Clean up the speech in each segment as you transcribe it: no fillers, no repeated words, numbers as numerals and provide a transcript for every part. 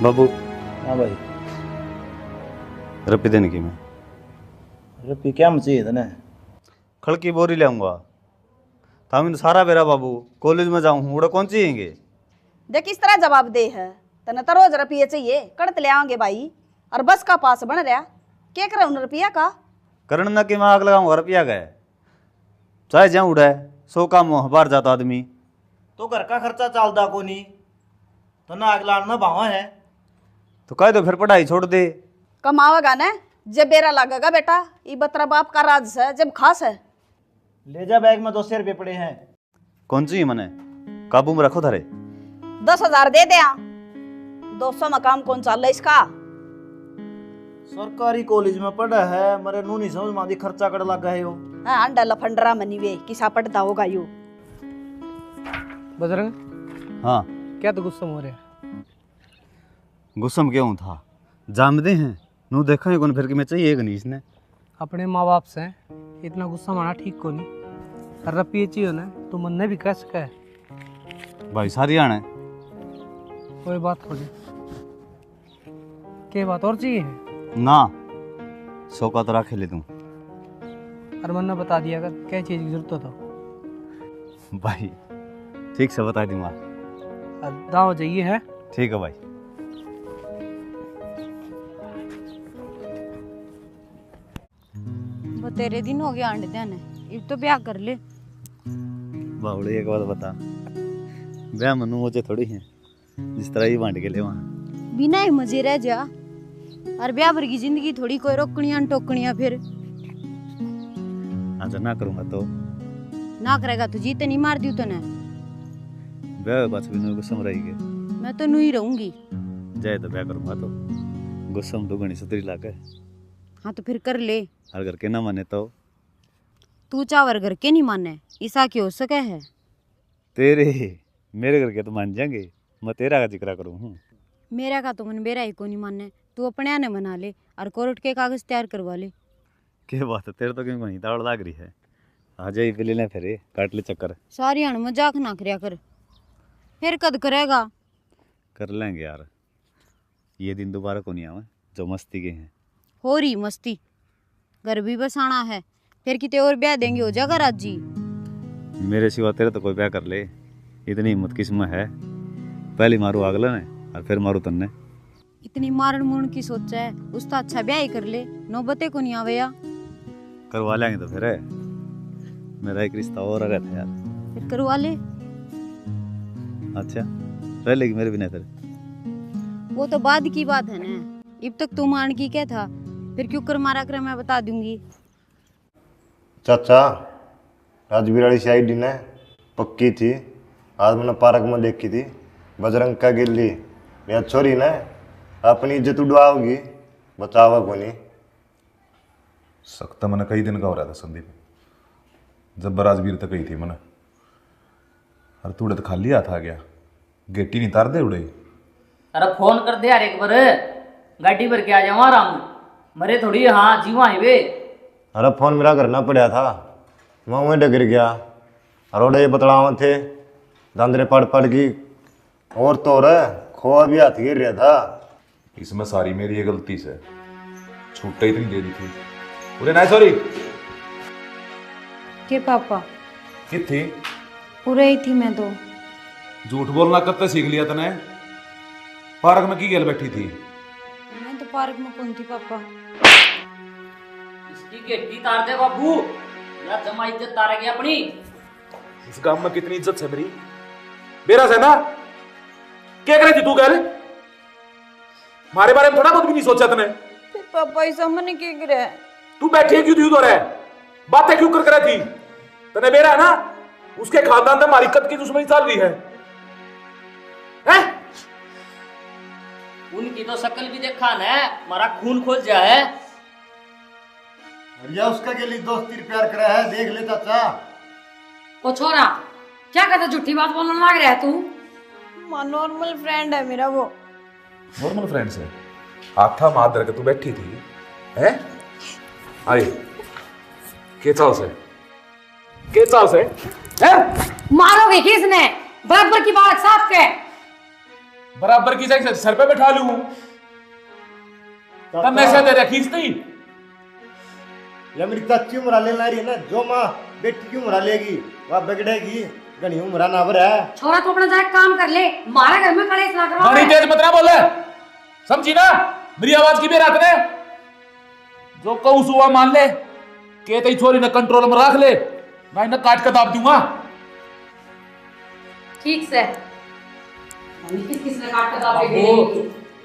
बाबू हाँ भाई। रपी देने की मैं रुपये क्या चाहिए था? खड़ की बोरी ले आऊँगा तामिन सारा बेरा बाबू कॉलेज में जाऊँ उड़ा कौन चाहिए देख किस तरह जवाब दे है तने तो रोज रुपये चाहिए कड़त ले आएंगे भाई और बस का पास बन रहा क्या कर उन रुपया का करण ना कि मैं आग लगाऊंगा रुपया गए चाहे जाऊँ उड़ा 100 काम बाहर जाता आदमी तो घर का खर्चा चलता को नहीं तो ना आग लाना भावा है तो कह दो फिर पढ़ाई छोड़ दे कमावेगा ना जब बेरा लगेगा बेटा ये बतरा बाप का राज है जब खास है ले जा बैग में 200 रुपये पड़े हैं। कौन चाहिए मने काबू में रखो थारे 10,000 दे दे 200 में काम कौन चल रहा इसका सरकारी कॉलेज में पढ़ा है मरे नू नहीं समझ मादी खर्चा कर लगा है यो। हाँ अंडा लफंडरा मनी वे किसा पढ़ता होगा यू बजरंग हाँ क्या तो गुस्सा हो रहा है? गुस्सम क्यों था जानते हैं नू देखा है कौन फिर कि मैं चाहिए नहीं इसने अपने माँ बाप से इतना गुस्सा माना ठीक को नहीं। और रुपये चाहिए ना तो मन ने भी कह सका है भाई सारी आना है कोई बात थोड़ी क्या बात और चाहिए ना शौका तो रखे ले तू और मन ने बता दिया अगर क्या चीज़ की जरूरत हो तो भाई ठीक से बता दूंगा और दाव जाइए है ठीक है भाई वो तेरे दिन हो गया अंडे देने अब तो ब्याह कर ले बावड़े एक बात बता ब्याह मनु मुझे थोड़ी है जिस तरह ही बांट के ले वहाँ बिना ही मजे रह जा और ब्याह भर की जिंदगी थोड़ी कोई रोकनियां टोकनियां फिर अच्छा ना करूँगा तो ना करेगा तो जीते नहीं मार दियो तो ना ब्याह पास भी नहीं गुस्सा में रहेगी मैं तो नू ही रहूंगी जाए तो ब्याह करूँगा तो गुस्सा में 2 गणी 70 लाख है हाँ तो फिर कर ले और घर के ना माने तो तू चावर घर के नहीं माने ऐसा क्यों हो सके है तेरे मेरे घर के तो मान जाएंगे मैं तेरा का जिक्र करूँ हूँ मेरा का तो मन मेरा ही को नहीं माने तू अपने आने मना ले और कोर्ट के कागज तैयार करवा ले क्या बात है तेरे तो क्यों कहीं दाड़ लाग रही है आ जाए पे ले फिर काट ले चक्कर सारी हण मजाक ना करया कर फिर कद करेगा कर लेंगे यार ये दिन दोबारा को नहीं आवे जो मस्ती के हैं हो रही मस्ती घर भी बसाना है फिर किते और ब्याह देंगे हो जाएगा राजी मेरे सिवा तेरे तो कोई ब्याह कर ले इतनी हिम्मत किस्म है पहले मारू अगला ने और फिर मारू तन्ने इतनी मारण मुरण की सोचा है उसका अच्छा ब्याह ही कर ले नौबते को नहीं आवे या करवा लेंगे तो फिर मेरा एक रिश्ता और रहता यार फिर करवा ले अच्छा रह लेगी मेरे बिना फिर वो तो बाद की बात है ना अब तक तू मान की क्या था फिर क्यों कर मारा कर मैं बता दूंगी चाचा राजवीर वाली साइड ने पक्की थी आज मैंने पार्क में देखी थी बजरंग का गिल्ली या छोरी ने अपनी इज्जत उड़वाओगी बचावा को नहीं सख्त मैंने कई दिन का हो रहा था संदीप जब राजवीर तक गई थी मैंने अरे तूड़े तो खाली हाथ आ गया गेटी नहीं तार दे उड़े अरे फोन कर दे यार एक बार गाड़ी भर के आ जाओ आराम मरे थोड़ी हाँ जीवा है वे अरे फोन मेरा करना पड़ा था मैं वहीं डगर गया और ये बतलावा थे दांदरे पड़ पड़ की और तो रे खोआ भी हाथ गिर रहा था इसमें सारी मेरी ये गलती से छूट इतनी दे दी थी बोले ना सॉरी के पापा कि थी पूरे ही थी मैं तो झूठ बोलना कब तक सीख लिया तने पार्क में की गल बैठी थी मैं तो पार्क में कौन थी पापा इसकी गेटी तार दे बाबू या जमा इज्जत तारेगी अपनी इस गांव में कितनी इज्जत है मेरी बेरा से ना क्या करे थी तू कह हमारे बारे में थोड़ा बहुत भी नहीं सोचा तने फिर पापा इस मन के गिरे तू बैठी क्यों थी उधर है बातें क्यों कर रही थी तने बेरा है ना उसके खानदान में हमारी कद की दुश्मनी चल रही है हैं? उनकी तो शक्ल भी देखा ना हमारा खून खोल जाए या उसका के लिए दोस्ती प्यार करा है देख ले चाचा ओ छोरा क्या कहता झूठी बात बोलने लग रहा है तू नॉर्मल फ्रेंड है मेरा वो नॉर्मल फ्रेंड से आथा मार के तू बैठी थी हैं अरे के चाल से हैं मारोगे किसने बराबर की बात साफ के बराबर की जगह सर पे बैठा लूं तब मैं से तेरे खींचती। या मेरी चाची उम्र ले रही है ना, जो माँ बेटी की उम्र लेगी वह बिगड़ेगी, घनी उम्र ना भर है। छोरा तो अपना जाके काम कर ले, हमारे घर में कलेश ना करो। बड़ी तेज मत ना बोले, समझी ना मेरी आवाज की भी रात ने जो कहूं सुबह मान ले के तेरी छोरी ने कंट्रोल में रख ले, मैं इन्हें काट कर दाब दूंगा। ठीक से किस किसने काट कर दाबेगी?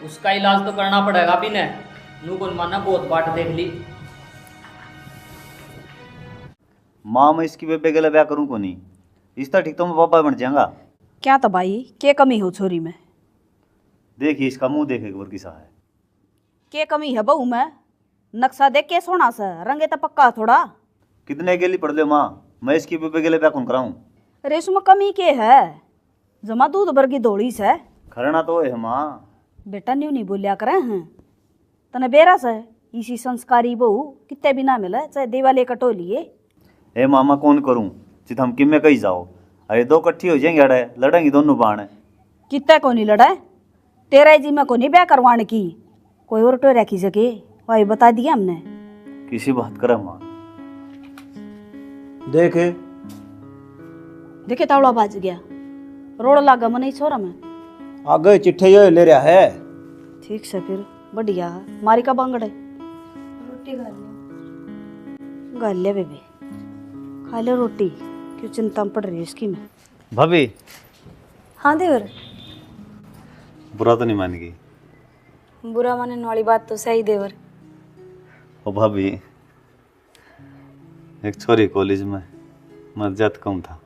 उसका इलाज तो करना पड़ेगा भी ने, नू कौन माना बहुत बाट देख ली। माँ मैं इसकी बेबे के लिए ब्याह करूँ को नहीं, इसका ठीक तो मैं पापा बन जाऊंगा। क्या तो भाई के कमी हो छोरी में? देखिए इसका मुंह देखे एक बार किसा है। के कमी है बहू में? नक्शा देख के सोना सा रंगे तो पक्का थोड़ा। कितने गेली पड़ ले माँ, मैं इसकी बेबे के लिए ब्याह कौन कराऊं? अरे उसमें कमी के है? जमा दूध भर की दौड़ी से खरना तो है माँ। बेटा न्यू नहीं बोलिया करे हैं तने बेरा से इसी संस्कारी बहू कितने भी ना मिले चाहे दिवाली कटो लिए। ए मामा कौन करूं, चित हम किम में कही जाओ, अरे दो कट्ठी हो जाएंगे, अड़े लड़ेंगी दोनों बाण। कितने को नहीं लड़े, तेरा जी में को नहीं ब्याह करवाने की, कोई और तो रखी सके वही बता दिया हमने। किसी बात करे माँ। देखे देखे तावड़ा बाज गया, रोड लागा मन छोरा में आगे चिट्ठे यो ले रहा है। ठीक से फिर बढ़िया मारी का बांगड़े रोटी गाल ले बेबी, खा ले रोटी, क्यों चिंता में पड़ रही है इसकी में। भाभी हाँ देवर, बुरा तो नहीं मानेगी? बुरा मानने वाली बात तो सही देवर। ओ भाभी एक छोरी कॉलेज में मर्याद कम था।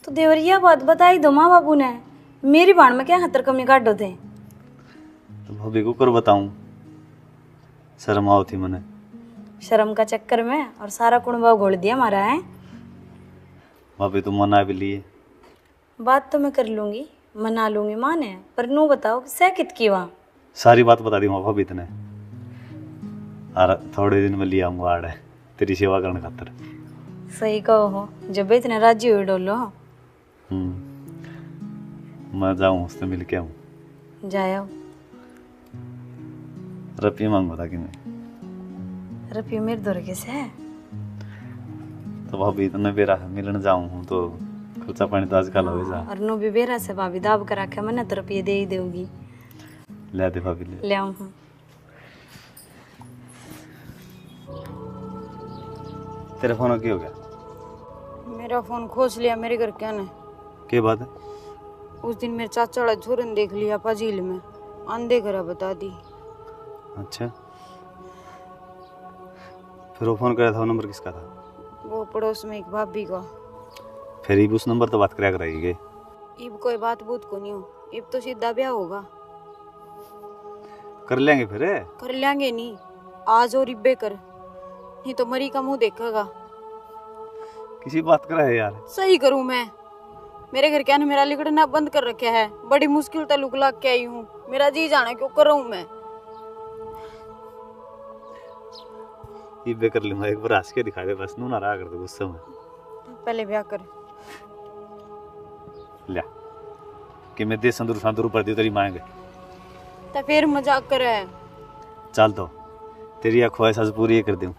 तो देवर यह बात बताई दो माँ बाबू ने, मेरी बाण में क्या खतर कमी काटो थे? तो भाभी को कर बताऊं, शर्म आओ थी मने। शर्म का चक्कर में और सारा कुणबा घोल दिया हमारा है। भाभी तुम मना भी लिए। बात तो मैं कर लूंगी, मना लूंगी माँ ने, पर नू बताओ सह कित की वहाँ? सारी बात बता दी माँ भाभी तने, और थोड़े दिन में लिया आऊंगा आड़े तेरी सेवा करने खातर। सही कहो हो, जब इतने राजी हुए डोलो। मैं जाऊं उससे मिल के आऊं। जाओ। रुपये मांगो था कि नहीं? रुपये मेरे दौर के से है तो भाभी इतने बेरा मिलने जाऊं हूं तो खर्चा पानी तो आजकल हो जा। और नो भी बेरा से भाभी दाब कर रखे, मैंने तो रुपये दे ही देगी। ले दे भाभी ले आऊं हूँ। तेरे फोन की हो गया? मेरा फोन खोज लिया मेरे घर क्या ने। क्या बात है? उस दिन मेरे चाचा वाला छोरन देख लिया पाजील में, आंधे करा बता दी। अच्छा फिर वो फोन कराया था, वो नंबर किसका था? वो पड़ोस में एक भाभी का। फिर इब उस नंबर तो बात कराया कराएगी। इब कोई बात बूत को नहीं हो, इब तो सीधा ब्याह होगा। कर लेंगे फिर। कर लेंगे नहीं आज और इब्बे कर, नहीं तो मरी का मुंह देखेगा। किसी बात करा है यार। सही करूं मैं? मेरे घर क्या ने मेरा लिखना बंद कर रखा है, बड़ी मुश्किल तक लुक लाग के आई हूँ, मेरा जी जाना क्यों कर रहा हूँ मैं। इब्बे कर लूंगा, एक बार हंस के दिखा दे बस, नू ना रहा कर दो गुस्से में। पहले ब्याह कर ले कि मैं दे संदूर संदूर ऊपर दी तेरी मांगे तो फिर मजाक कर है। चल तो तेरी ख्वाहिश आज पूरी कर दूं।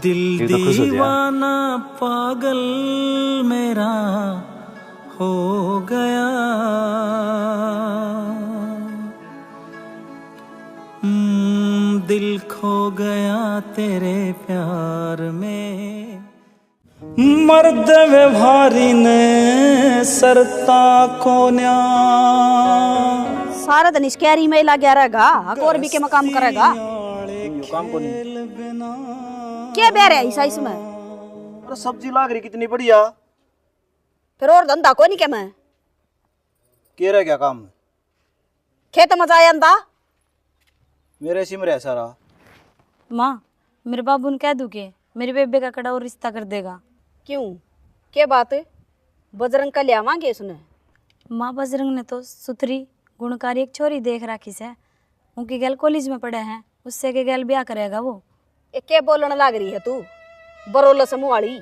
दिल तो खुश हो दीवाना पागल मेरा हो गया, दिल खो गया तेरे प्यार में। मर्द व्यवहारी ने सरता को न्या, सारा दिन इसकी में लगा रहेगा, और भी के मकाम करेगा। काम को नहीं क्या बेर है ऐसा इसमें? अरे सब्जी लाग रही कितनी बढ़िया, फिर और धंधा को नहीं के मैं कह रहा क्या काम? खेत में जाए अंदा मेरे सिम रहा सारा। माँ मेरे बाबू ने कह दूं के मेरे बेबे का कड़ा और रिश्ता कर देगा। क्यों, क्या बात है? बजरंग का ले आवांगे इसने। माँ बजरंग ने तो सुथरी गुणकारी एक छोरी देख रखी से, उनकी गैल कॉलेज में पढ़े हैं, उससे के गैल ब्याह करेगा वो। क्या बोलने लग रही है तू बरोल समूह वाली?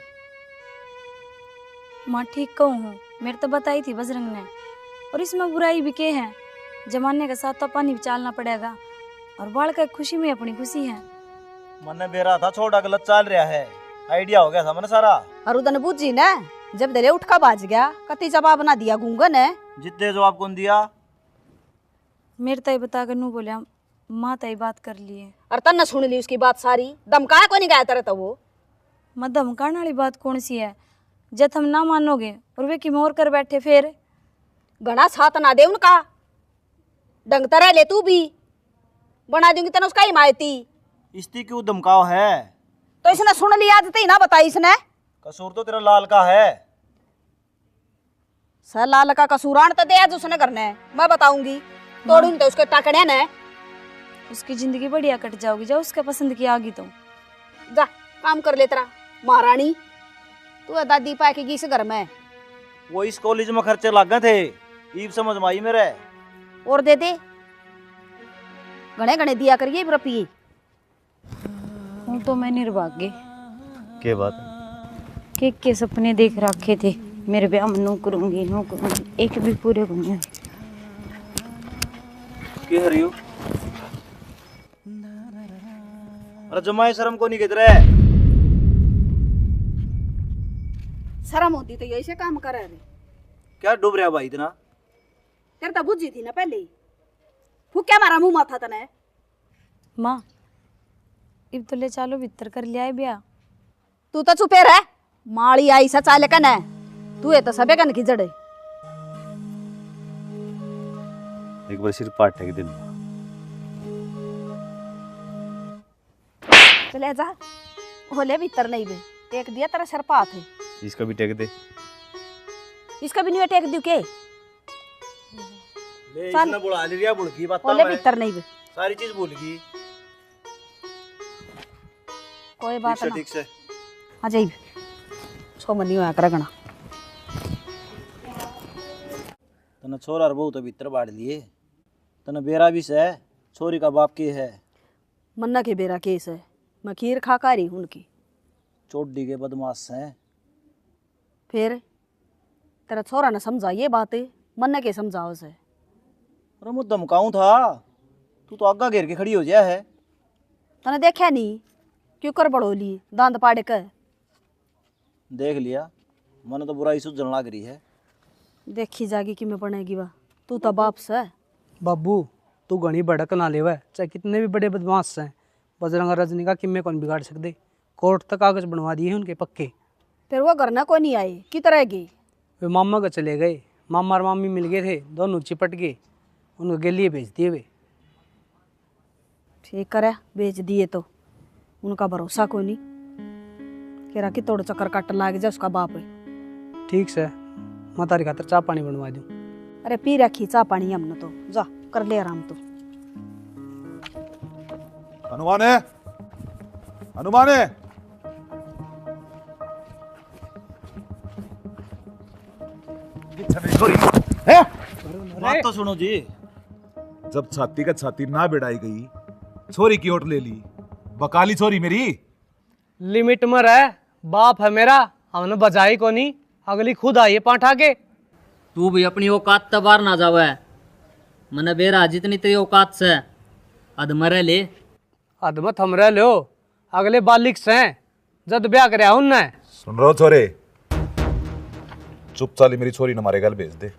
माँ ठीक कहूँ हूँ, मेरे तो बताई थी बजरंग ने, और इसमें बुराई भी के है। जमाने के साथ तो पानी भी चालना पड़ेगा और बाल का खुशी में अपनी खुशी है। मन बेरा था छोटा गलत चाल रहा है, आइडिया हो गया था मन सारा। और उदन बुझी ने जब दले उठ का बाज गया कति जवाब ना दिया गूंगा ने। जितने जवाब कौन दिया? मेरे तय बता कर नू बोलिया माँ तय बात कर लिए। और तन्ने सुन ली उसकी बात सारी, धमकाया को नहीं गया तेरे तो वो। मैं धमकाने वाली बात कौन सी है? जब हम ना मानोगे और वे किम और कर बैठे फिर घना साथ ना दे उनका, डंग तरह ले तू भी बना दूंगी तेने उसका ही मायती। इस्ती क्यों धमकाव है? तो इसने सुन लिया तो ही ना बताई इसने। कसूर तो तेरा लाल का है। सर लाल का कसूरान तो दे आज उसने करने, मैं बताऊंगी। तोड़ूंगी तो उसके टाकने ने। उसकी जिंदगी बढ़िया कट जाओगी जब उसके पसंद की आगी तो। जा काम कर ले तेरा महारानी, तू है दादी पाकेगी इस घर में। वो इस कॉलेज में खर्चे लग गए थे, ईब समझ में आई मेरे। और दे दे घने घने दिया करिए रुपये। हूँ तो मैं निर्भाग्य के बात के सपने देख रखे थे मेरे ब्याह में नो करूंगी एक भी पूरे को नहीं। के हरियो अरे जमाई शर्म को नहीं कहते रहे। शर्म होती तो यही से काम कर रहे। क्या डूब रहा भाई इतना? तेरे तो बुझी थी ना पहले ही, फूक मारा मुंह माथा तने। माँ इब तो ले चालो भीतर कर लिया है ब्याह। तू तो चुपे रह, माड़ी आई सा चाले कन है, तू है तो सबे कन की जड़े। एक बार सिर पाटे के दिन चले जा होले भीतर नहीं बे टेक दिया तेरा सर पाथ है। इसका भी टेक दे। इसका भी नहीं टेक दियो के ले इसने बुला लिया बुड़की बात होले भीतर नहीं बे सारी चीज भूल गई। कोई बात ना ठीक से आ जाई सो मनी होया करगना। तने छोरा और बहू तो भीतर बाड़ लिए, तने बेरा भी से छोरी का बाप के है। मन्ना के बेरा केस है, मैं खीर खा का रही हूं उनकी। चोटी के बदमाश हैं। फिर तेरा छोरा ने समझा ये बात, मन्ना के समझाओ से। अरे मैं धमकाऊं था, तू तो आगा घेर के खड़ी हो जाए है। तने देखा नहीं क्यों कर बड़ोली दांत पाड़े कर। देख लिया, मन तो बुराई सुझन लग रही है। देखी जागी कि मैं बनेगी वा, तू तो बाप से। बाबू तू घनी भड़क ना लेवा, चाहे कितने भी बड़े बदमाश हैं, बजरंग रजनी का किम्मे कौन बिगाड़ सकते। कोर्ट तक कागज बनवा दिए उनके पक्के। फिर वो घर ना कोई नहीं आए कि तरह गई। वे मामा का चले गए, मामा और मामी मिल गए थे, दोनों चिपट गए, उनको गेलिए भेज दिए वे। ठीक करे बेच दिए तो उनका भरोसा कोई नहीं, कह रहा कि तोड़ चक्कर काट लाग जा उसका बाप है। ठीक से मैं तारी खातर चाय पानी बनवा दूँ। अरे पी रखी चाह पानी हमने तो, जा कर ले आराम तो। हनुमान है, हनुमान है। बात तो सुनो जी। जब छाती का छाती ना बिड़ाई गई, छोरी की ओट ले ली, बकाली छोरी मेरी। लिमिट में रह, बाप है मेरा, हमने बजाई को नहीं, अगली खुद आई है पांठा के। तू भी अपनी औकात तबार ना जावे, मने बेरा जितनी तेरी औकात से अधमरे ले। अदमत हम रह लो, अगले बालिक से जद ब्याह करे उनने। सुन रहो छोरे, चुप चाली मेरी छोरी न मारे गल भेज दे,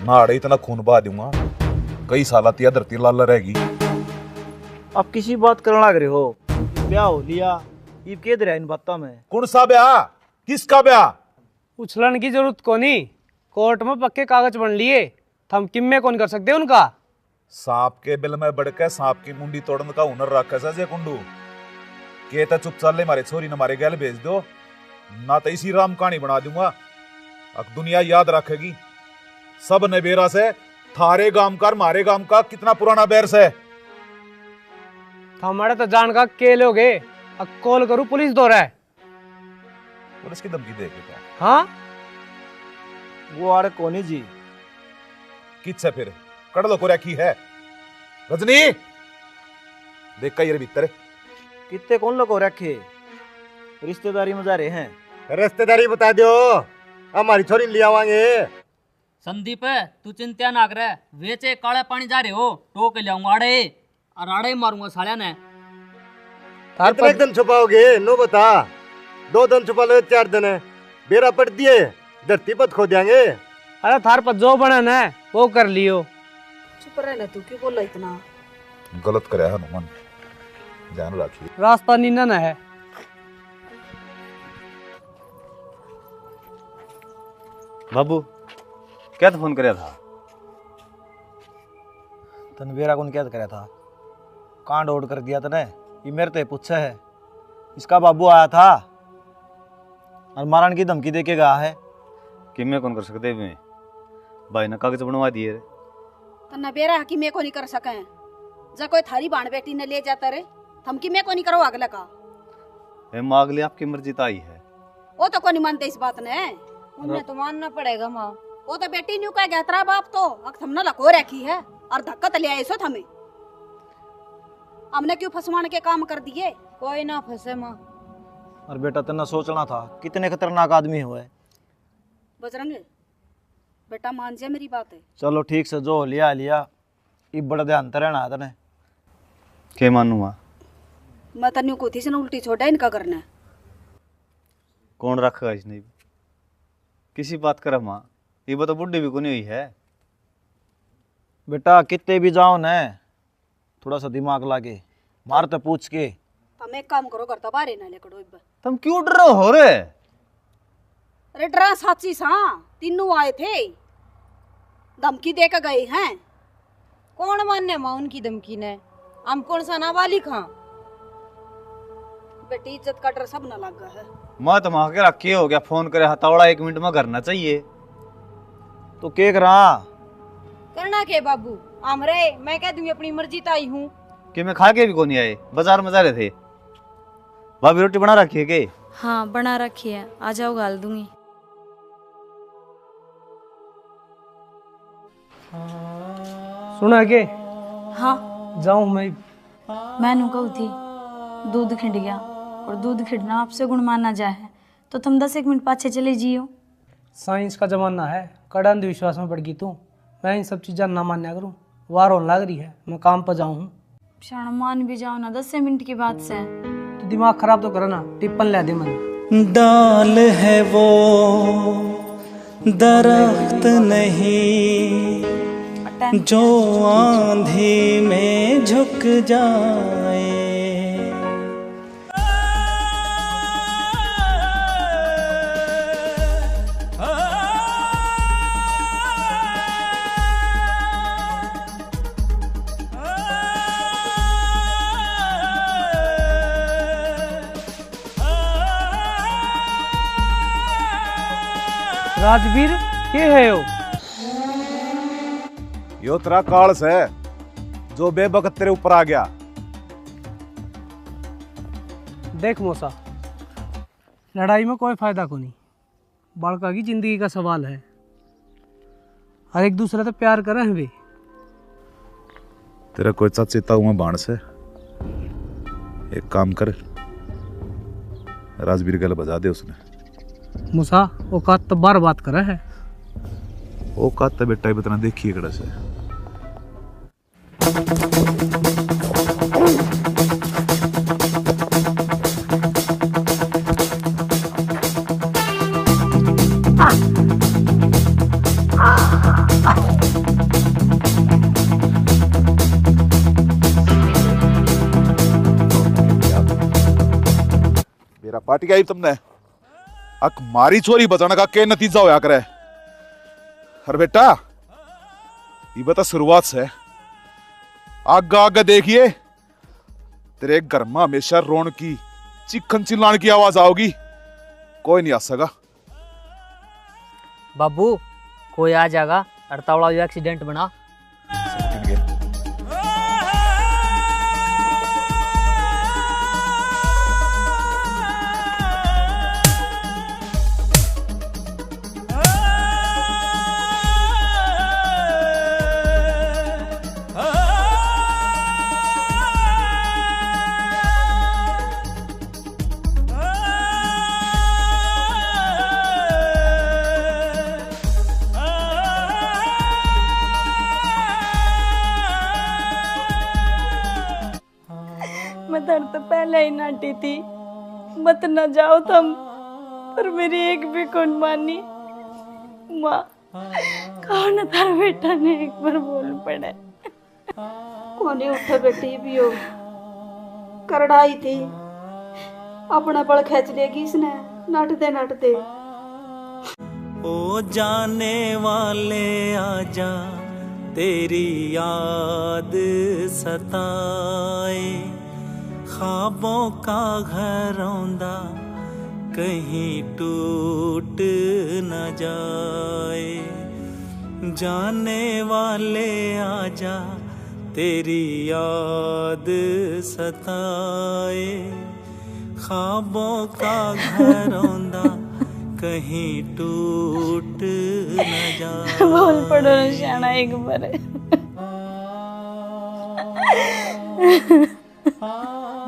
ना अड़े इतना खून बहा दूंगा, कई साल तिया धरती लाल रहेगी। अब किसी बात करना लग रहे हो, ब्याह हो लिया, ये कह दे रहा इन बातों में। कौन सा ब्याह, किसका ब्याह? उछलन की जरूरत को नहीं, कोर्ट में पक्के कागज बन लिए, हम किम्मे कौन कर सकते उनका। सांप के बिल में बढ़ के सांप की मुंडी तोड़ने का हुनर रखा सजे कुंडू के तो चुप चाले मारे छोरी न मारे गैल भेज दो, ना तो इसी राम कहानी बना दूंगा। अब दुनिया याद रखेगी सब नबेरा से, थारे गांव का मारे गांव का कितना पुराना बैर से। हमारे तो जान का के लोगे, अब कॉल करूं पुलिस दो रहा है। पुलिस की धमकी दे के हाँ वो आड़े कोनी जी किस फिर कड़ लो को रखी है। रजनी देख का ये भीतर कितने कौन लोग रखे, रिश्तेदारी में जा रहे हैं। रिश्तेदारी बता दो, हमारी छोरी ले आवांगे। संदीप तू चिंता ना कर, वेचे काले पानी जा रहे हो, टोक लाऊंगा आड़े और आड़े मारूंगा सालिया ने। कितने दिन छुपाओगे नो बता। 2 दिन छुपा लो 4 दिन है, बेरा पड़ दिए धरती पर खो देंगे। अरे थार पर जो बना ना वो कर लियो। चुप रह ना, तू क्यों बोला इतना? गलत करे हनुमान, ध्यान रखिए। रास्ता नीना ना है। बाबू क्या तो फोन कराया था? तन बेरा कौन क्या कराया था? कांड ओड कर दिया तने, ये मेरे ते पूछा है। इसका बाबू आया था और मारन की धमकी दे के गया है कि मैं कौन कर सकते मैं भाई ने कागज बनवा दिए रे। तना बेरा कि मैं को नहीं कर सके, जा कोई थारी बाण बेटी ने ले जाता रे, धमकी मैं को नहीं करो अगला का। ए मांग ले, आपकी मर्जी तो आई है। वो तो कोई नहीं मानते इस बात ने, उन्हें तो मानना पड़ेगा माँ। वो तो बेटी न्यू कह गया तेरा बाप तो अक हमने लको रखी है और धक्का तले आए सो हमें। हमने क्यों फसवाने के काम कर दिए? कोई ना फंसे माँ। और बेटा तना सोचना था कितने खतरनाक आदमी हुए। बजरंग बेटा मान जा मेरी बात है। चलो ठीक से जो लिया लिया, ये बड़ा ध्यान तो रहना तने। के मानूंगा मैं तन्यू को थी से उल्टी छोड़ा इनका करना है। कौन रखेगा इसने किसी बात कर माँ, ये बता बुढ़ी भी कोनी हुई है। बेटा कितने भी जाओ न, थोड़ा सा दिमाग लागे मार तो पूछ के। तुम एक काम करो, करता बारे ना लेकड़ो इब। तुम क्यों डर रहे हो रे? अरे डरा साची सा, तीनों आए थे धमकी दे के गए हैं। कौन मानने माँ उनकी धमकी ने? हम कौन सा नाबालिग खां? बेटी इज्जत का डर सब न लगा है। माँ तो माँ के रखी हो गया, फोन करे हथौड़ा 1 मिनट में करना चाहिए। तो के करा करना के बाबू? आमरे मैं कह दूंगी अपनी मर्जी तो आई हूँ कि मैं खा के भी कोनी आए, बाजार में जा रहे थे। भाभी रोटी बना रखी है के? हाँ बना रखी है, आ जाओ गाल दूंगी। सुना के? हाँ जाऊं मैं कहू थी दूध खिंड गया, और दूध खिंडना आपसे गुण माना जाए है, तो तुम 10-1 मिनट पाछे चले जियो। साइंस का जमाना है, कड़ा अंधविश्वास में पड़ गई तू। मैं इन सब चीज़ें ना मान्या करूँ, वार होने लग रही है, मैं काम पर जाऊँ। क्षण मान भी जाओ ना, 10 मिनट की बात से। तो दिमाग खराब तो करो ना, टिप्पन ले दे मन। डाल है वो दरख्त नहीं जो आंधी में झुक जाए। राजवीर के है यो? यो तेरा कालस है जो बेबकत तेरे ऊपर आ गया। देख मौसा, लड़ाई में कोई फायदा को नहीं, बालका की जिंदगी का सवाल है। हर एक दूसरे से प्यार करें वे। तेरा कोई चचेता हुआ बाण से एक काम कर, राजवीर गल बजा दे उसने। मूसा औकात तो बार बात करे है। औकात तो बेटा इतना देखिए कड़ा से। मेरा पार्टी आई तुमने अक मारी चोरी बचाने का क्या नतीजा होया करे। अरे बेटा ये बता शुरुआत से आगे आगे देखिए, तेरे घर में हमेशा रोन की चिकन चिल्लाने की आवाज आओगी, कोई नहीं आ सका। बाबू कोई आ जाएगा, अड़तावड़ा एक्सीडेंट बना। दर्द तो पहले ही नाटी थी, मत न जाओ तुम, पर मेरी एक भी कौन मानी। माँ कौन तार बेटा ने एक बार बोल पड़े। कोने उठे बेटी भी हो, करड़ाई थी, अपना पल खींच लेगी इसने नाटते नाटते। ओ जाने वाले आजा, तेरी याद सताए, ख्वाबों का घर रौंदा कहीं टूट न जाए। जाने वाले आजा, तेरी याद सताए, ख्वाबों का घर रौंदा कहीं टूट न जाए। बोल पड़ो शाना एक बार।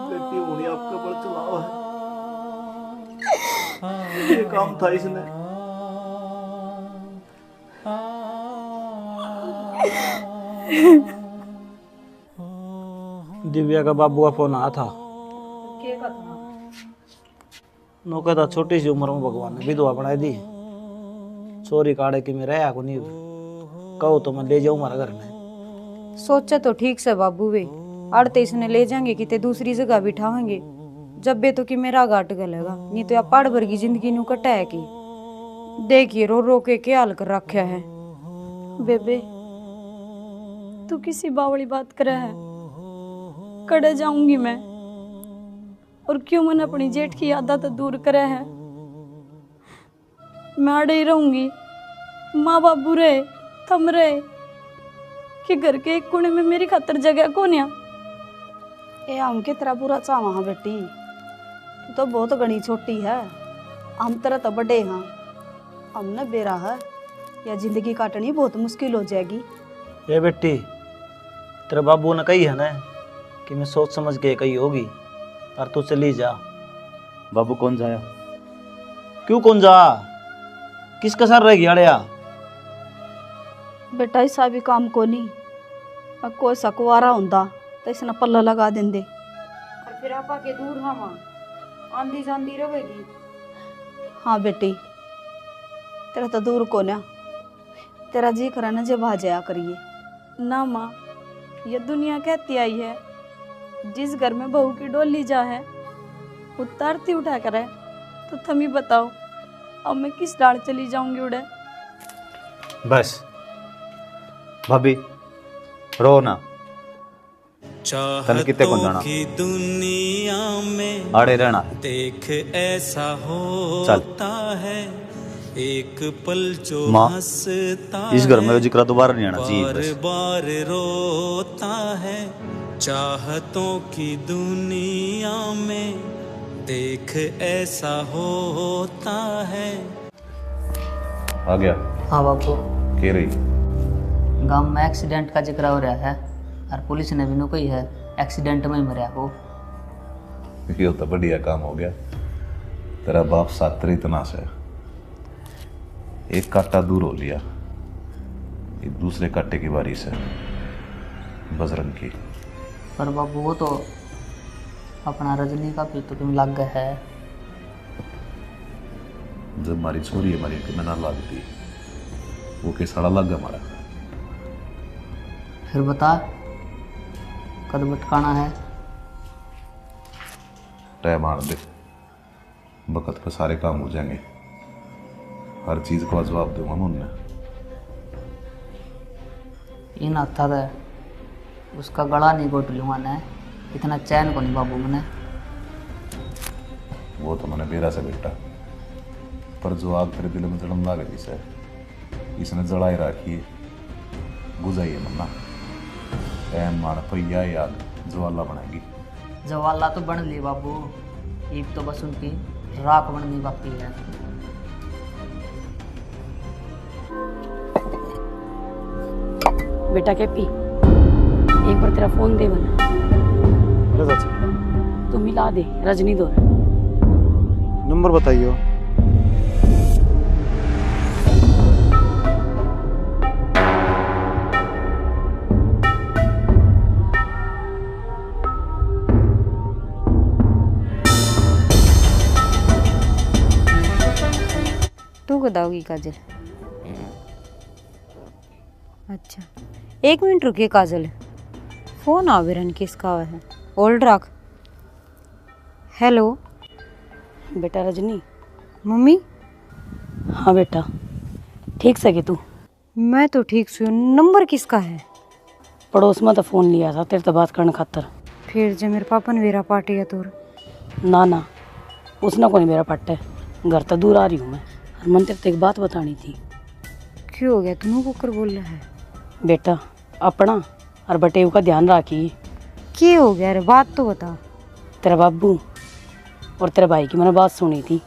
बेटी उन्हें आपका बल चलावा है, ये काम था इसने। दिव्या का बाबू का फोन आया था। नौका था छोटी सी उम्र में भगवान ने विधवा बना दी, चोरी काड़े की में रहा को नहीं, कहो तो मैं ले जाऊं हमारे घर में। सोचा तो ठीक से बाबू वे, अड़ते इसने ले जाएंगे किते दूसरी जगह बिठाएंगे, जब बे तो कि मेरा घाट गलेगा, नहीं तो या पहाड़ भर की जिंदगी नु कटा है की। देखिए रो रो के क्या हाल कर रखा है। बेबे तू किसी बावली बात करे है, कड़े जाऊंगी मैं, और क्यों मन अपनी जेठ की आदत दूर करे है। मैं अड़े ही रहूंगी, माँ बाबू रहे थम रहे कि घर के एक कोने में मेरी खातर जगह कौन या। ए हम के तेरा बुरा चावा हाँ बेटी, तू तो बहुत घनी छोटी है, हम तेरा तो बड़े हाँ, हमने बेरा है या जिंदगी काटनी बहुत मुश्किल हो जाएगी। ये बेटी तेरे बाबू ने कही है ना कि मैं सोच समझ के कही होगी, और तू चली जा। बाबू कौन जाया? क्यों कौन जा, किसका सर रह गया अड़िया? बेटा ऐसा भी काम को नहीं, अब कोई सकवारा होंदा तो इसने पल्ला लगा देंदे। और फिर आपा के दूर हाँ माँ आंधी जांदी रहेगी। हाँ बेटी तेरा तो दूर को ना, तेरा जी करा ना जब आ जाया करिए। ना माँ, ये दुनिया कहती आई है, जिस घर में बहू की डोली जा है उतारती उठा कर है, तो तुम ही बताओ अब मैं किस डाल चली जाऊंगी उड़े। बस भाभी रो ना, चाहतों की दुनिया में आड़े रहना, देख ऐसा होता है, एक पल जो माँ हंसता इस घर में जिक्र दोबारा नहीं आना चाहिए। बार बस बार रोता है, चाहतों की दुनिया में देख ऐसा होता है। आ गया? हाँ बापू, कह रही गांव में एक्सीडेंट का जिक्र हो रहा है, और पुलिस ने भी कोई है एक्सीडेंट में ही मरा हो। ये तो बढ़िया काम हो गया, तेरा बाप सात्री इतना से एक कांटा दूर हो लिया, एक दूसरे कांटे की बारी से बजरंग की। पर बाबू वो तो अपना रजनी का फिर तो तुम लग गए है। जब हमारी छोरी हमारी में ना लगती, वो के सड़ा लग गया हमारा। फिर बता कद भटकाना है? टाइम आने दे, वक्त पे सारे काम हो जाएंगे, हर चीज का जवाब दूंगा मैं उन्हें। इन हथा है उसका गला नहीं घोट लूंगा ने, इतना चैन को नहीं बाबू मैंने। वो तो मैंने बेरा से बेटा, पर जो आग तेरे दिल में जड़म ला गई से इसने जड़ाई रखी है, बुझाइए मन्ना टाइम मार पैया याद ज्वाला बनाएगी। ज्वाला तो बन ली बाबू, एक तो बस उनकी राख बननी बाकी है। बेटा कैपी, एक बार तेरा फोन दे बना, तू मिला दे रजनी दो। नंबर बताइए। बताओगी काजल? अच्छा, 1 मिनट रुकिए काजल, फोन आ बिरन किसका है, होल्ड रख। हेलो बेटा रजनी। मम्मी? हाँ बेटा, ठीक से कि तू? मैं तो ठीक से। नंबर किसका है? पड़ोस में तो फोन लिया था तेरे तो बात करने खातर। फिर जो मेरे पापा ने मेरा पार्टी है तोर? ना ना, उसने कोई मेरा पट्टे, घर तो दूर आ रही हूँ मैं। और मन तेरे तो एक बात बतानी थी। क्यों हो गया, तुम कुकर बोल रहा है? बेटा अपना और बटेव का ध्यान राखी। क्या हो गया रे, बात तो बता। तेरा बाबू और तेरे भाई की मैंने बात सुनी थी।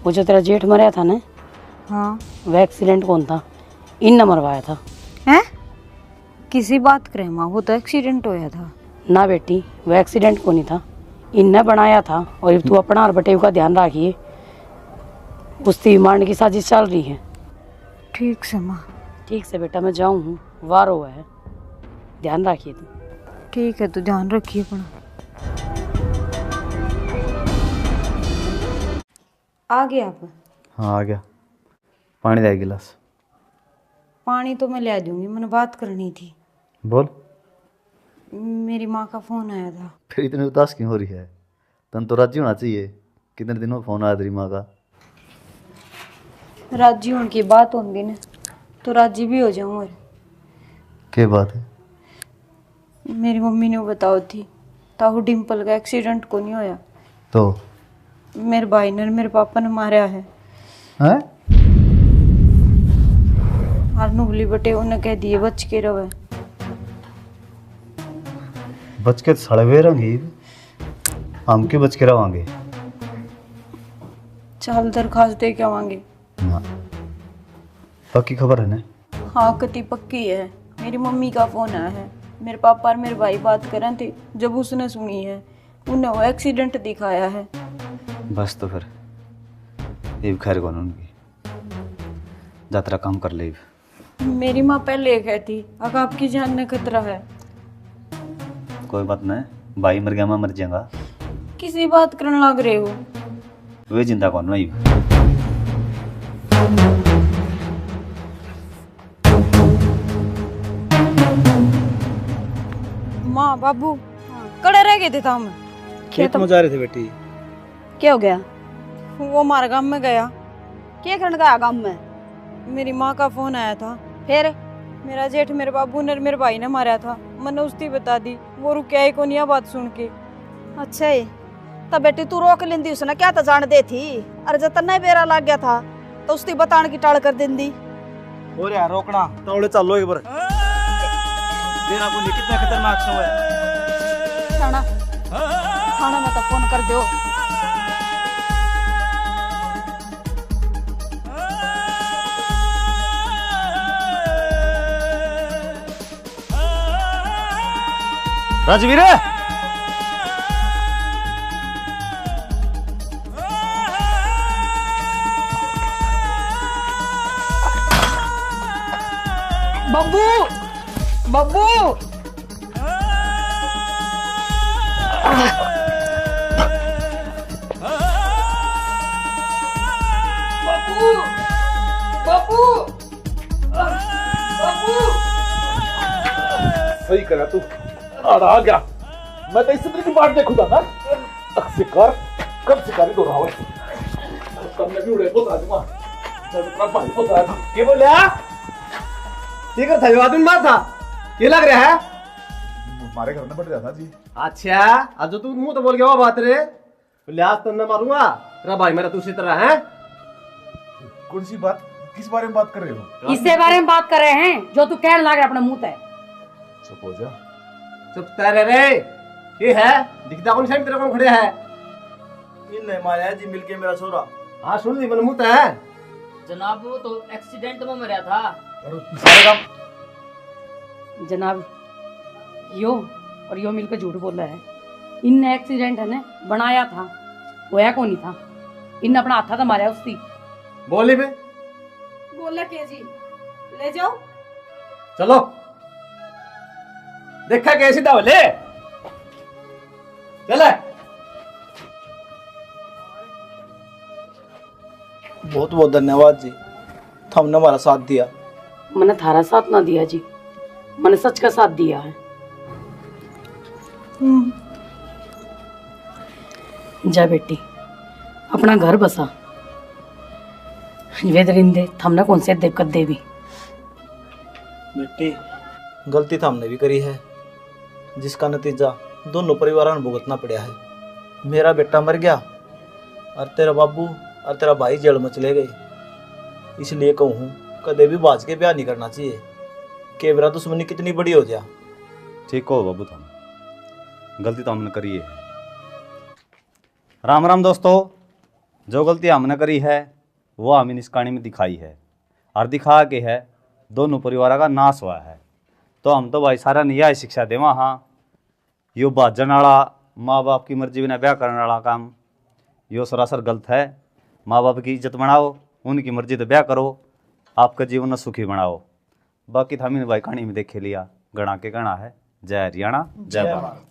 वो जो तेरा जेठ मरा था ना, हाँ, वह एक्सीडेंट कौन था? इन ने मरवाया था। हैं? किसी बात करे माँ, वो तो एक्सीडेंट होया था। ना बेटी, वह एक्सीडेंट को नहीं था, इनने बनाया था। और अब तू अपना और बटेव का ध्यान रखिए, कुश्ती मारने की साजिश चल रही है। ठीक से माँ। ठीक से बेटा, मैं जाऊँ हूँ, वार हुआ है, ध्यान रखिए तू। ठीक है, तो ध्यान रखिए अपना। आ गया आप? हाँ आ गया। पानी दे गिलास। पानी तो मैं ले दूंगी, मैंने बात करनी थी। बोल। मेरी माँ का फोन आया था। फिर इतनी उदास क्यों हो रही है? तन तो राजी होना चाहिए। कितने दिनों में फोन आया तेरी माँ का? राजी होने की बात होंगी ना, तो राजी भी हो जाऊँ। और क्या बात है? मेरी मम्मी ने बताओ थी ताहू डिम्पल का एक्सीडेंट को नहीं होया, तो मेरे भाई ने मेरे पापा ने मारा है। हैं? और नुबली बटे उन्हें कह दिए बच के रहे। बच के सड़वे रंगी, हम क्यों बच के रवांगे? चाल दरखास्त दे के आवांगे। हाँ। पक्की खबर है ना? हाँ कति पक्की है। मेरी मम्मी का फोन आया है, मेरे पापा और मेरे भाई बात कर रहे थे, जब उसने सुनी है उन्हें वो एक्सीडेंट दिखाया है। बस तो फिर ये खैर कौन उनकी यात्रा काम कर ले। मेरी माँ पहले कहती अगर आपकी जान में खतरा है। कोई बात नहीं, भाई मर गया मैं मर जाऊंगा। किसी बात करने लग रहे हो? वे जिंदा कौन भाई? माँ बाबू कड़े रह गए थे हम। खेत में जा रहे थे बेटी। क्या हो गया? वो हमारे गांव में गया। क्या करने गया गांव में? मेरी माँ का फोन आया था। फिर मेरा जेठ मेरे बाबू ने मेरे भाई ने मारा था, मैंने उसकी बता दी। वो रुकिया ही को नहीं बात सुन के। अच्छा है, तब बेटी तू रोक लेंदी, उसने क्या तो जान दे थी। अरे जब तन्ना बेरा लग गया था तो उसकी बताने की टाल कर देंदी। और यार रोकना तौले चलो एक बार। तेरा को कितना खतरनाक सो है। थाना थाना में तो फोन कर दो। राजवीर बब्बू बब्बू बब्बू बब्बू बब्बू सही करा तू, आ गया। मैं तो इसी तरह की बात देखूंगा ना। शिकार कब शिकारी को रहा है, कब मैं भी उड़े को दूंगा। जब इतना भाई को था क्या बोलिया? ठीक है, था आदमी मार था। ये लग रहा है हमारे घर में बैठ जाता जी। अच्छा, आज तू मुंह तो बोल गया वो बात रे। लिहाज तो न मारूंगा तेरा भाई मेरा दूसरी तरह है। कौन सी बात, किस बारे में बात कर रहे हो? इससे बारे में बात कर रहे हैं जो तू कहने लग रहा है अपने मुंह पे। चुप हो जा। चुप तेरे रे। ये है दिखता कौन साइड तेरे कौन खड़े है? इनने मारा जी मिलके मेरा छोरा। हाँ सुन ली मन मुंह है। जनाब वो तो एक्सीडेंट में मरा था। सारे काम जनाब यो और यो मिलकर झूठ बोल रहा है। इनने एक्सीडेंट है ना बनाया था, होया को नहीं था। इनने अपना हाथा तो मारा उसकी। बोली बे बोला के जी ले जाओ। चलो देखा कैसी था बोले। चले बहुत बहुत धन्यवाद जी, तुमने हमारा साथ दिया। मैंने थारा साथ ना दिया जी, मैंने सच का साथ दिया है। जा बेटी अपना घर बसा। वे दरिंदे थमने कौन से दिक्कत देवी। बेटी गलती तो हमने भी करी है, जिसका नतीजा दोनों परिवारों ने भुगतना पड़ा है। मेरा बेटा मर गया और तेरा बाबू और तेरा भाई जेल में चले गए। इसलिए कहूँ कदे भी बाज के ब्याह नहीं करना चाहिए, कि मेरा दुश्मनी कितनी बड़ी हो जा। ठीक हो बाबू, तुम गलती तो हमने करी है। राम राम दोस्तों, जो गलती हमने करी है वो हमें इस कहानी में दिखाई है और दिखा के है दोनों परिवार का नाश हुआ है। तो हम तो भाई सारा न्याय शिक्षा देवा। हाँ, यो बाजन वाला माँ बाप की मर्जी बिना ब्याह करने वाला काम यो सरासर गलत है। माँ बाप की इज्जत बनाओ, उनकी मर्जी तो ब्याह करो, आपका जीवन सुखी बनाओ। बाकी तो हमें भाई कहानी में देखे लिया, गणा के गणा है। जय हरियाणा, जय भारत।